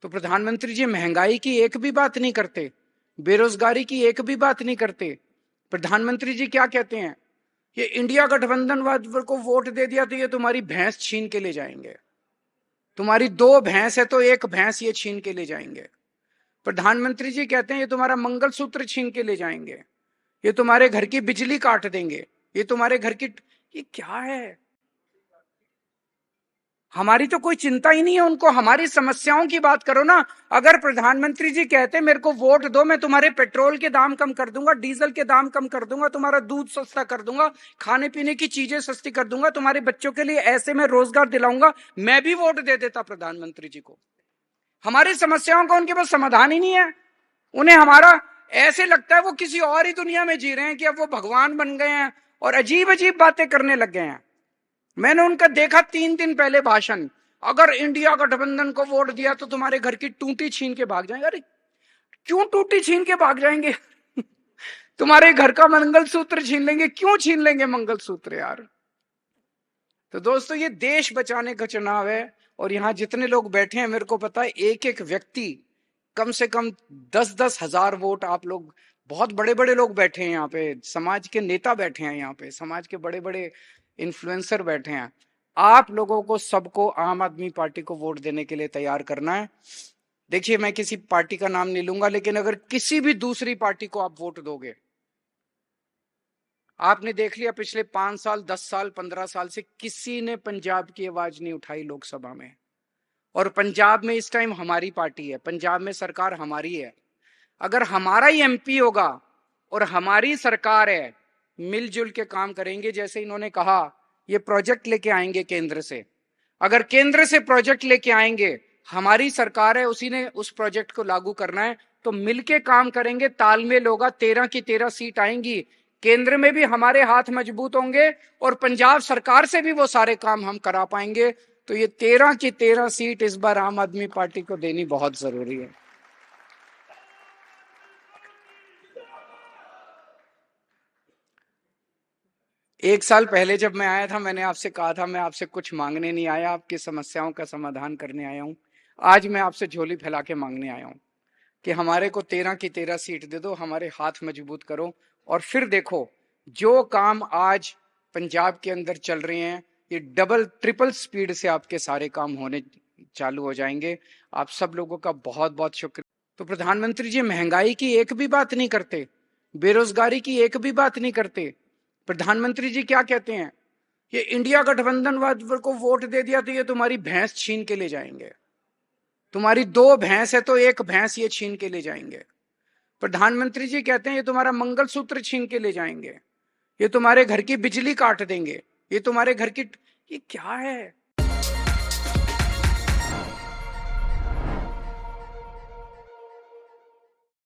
तो प्रधानमंत्री जी महंगाई की एक भी बात नहीं करते, बेरोजगारी की एक भी बात नहीं करते। प्रधानमंत्री जी क्या कहते हैं, ये इंडिया गठबंधन वाले को वोट दे दिया तो ये तुम्हारी भैंस छीन के ले जाएंगे, तुम्हारी दो भैंस है तो एक भैंस ये छीन के ले जाएंगे। प्रधानमंत्री जी कहते हैं ये तुम्हारा मंगलसूत्र छीन के ले जाएंगे, ये तुम्हारे घर की बिजली काट देंगे, ये तुम्हारे घर की, ये क्या है? हमारी तो कोई चिंता ही नहीं है उनको, हमारी समस्याओं की बात करो ना। अगर प्रधानमंत्री जी कहते मेरे को वोट दो, मैं तुम्हारे पेट्रोल के दाम कम कर दूंगा, डीजल के दाम कम कर दूंगा, तुम्हारा दूध सस्ता कर दूंगा, खाने पीने की चीजें सस्ती कर दूंगा, तुम्हारे बच्चों के लिए ऐसे में रोजगार दिलाऊंगा, मैं भी वोट दे देता प्रधानमंत्री जी को। हमारी समस्याओं का उनके पास समाधान ही नहीं है। उन्हें हमारा ऐसे लगता है वो किसी और ही दुनिया में जी रहे हैं कि अब वो भगवान बन गए हैं और अजीब अजीब बातें करने लग गए हैं। मैंने उनका देखा 3 दिन पहले भाषण, अगर इंडिया गठबंधन को वोट दिया तो तुम्हारे घर की टूटी छीन के भाग जाएंगे। अरे क्यों टूटी छीन के भाग जाएंगे? तुम्हारे घर का मंगलसूत्र छीन लेंगे, क्यों छीन लेंगे मंगलसूत्र यार? तो दोस्तों ये देश बचाने का चुनाव है और यहां जितने लोग बैठे हैं मेरे को पता है एक एक व्यक्ति कम से कम 10-10 हजार वोट, आप लोग बहुत बड़े बड़े लोग बैठे हैं यहाँ पे, समाज के नेता बैठे हैं यहाँ पे, समाज के बड़े बड़े इन्फ्लुएंसर बैठे हैं। आप लोगों को सबको आम आदमी पार्टी को वोट देने के लिए तैयार करना है। देखिए मैं किसी पार्टी का नाम नहीं लूंगा, लेकिन अगर किसी भी दूसरी पार्टी को आप वोट दोगे, आपने देख लिया पिछले 5 साल 10 साल 15 साल से किसी ने पंजाब की आवाज नहीं उठाई लोकसभा में, और पंजाब में इस टाइम हमारी पार्टी है, पंजाब में सरकार हमारी है। अगर हमारा ही एमपी होगा और हमारी सरकार है, मिलजुल के काम करेंगे, जैसे इन्होंने कहा ये प्रोजेक्ट लेके आएंगे केंद्र से, अगर केंद्र से प्रोजेक्ट लेके आएंगे, हमारी सरकार है, उसी ने उस प्रोजेक्ट को लागू करना है, तो मिलके काम करेंगे, तालमेल होगा, 13 की 13 सीट आएंगी, केंद्र में भी हमारे हाथ मजबूत होंगे और पंजाब सरकार से भी वो सारे काम हम करा पाएंगे। तो ये 13 की 13 सीट इस बार आम आदमी पार्टी को देनी बहुत जरूरी है। एक साल पहले जब मैं आया था, मैंने आपसे कहा था मैं आपसे कुछ मांगने नहीं आया, आपकी समस्याओं का समाधान करने आया हूं। आज मैं आपसे झोली फैला के मांगने आया हूं कि हमारे को 13 की 13 सीट दे दो, हमारे हाथ मजबूत करो, और फिर देखो जो काम आज पंजाब के अंदर चल रहे हैं ये डबल ट्रिपल स्पीड से आपके सारे काम होने चालू हो जाएंगे। आप सब लोगों का बहुत बहुत शुक्रिया। तो प्रधानमंत्री जी महंगाई की एक भी बात नहीं करते, बेरोजगारी की एक भी बात नहीं करते। प्रधानमंत्री जी क्या कहते हैं, ये इंडिया गठबंधन वाले को वोट दे दिया तो ये तुम्हारी भैंस छीन के ले जाएंगे, तुम्हारी दो भैंस है तो एक भैंस ये छीन के ले जाएंगे। प्रधानमंत्री जी कहते हैं ये तुम्हारा मंगलसूत्र छीन के ले जाएंगे, ये तुम्हारे घर की बिजली काट देंगे, ये तुम्हारे घर की, ये क्या है?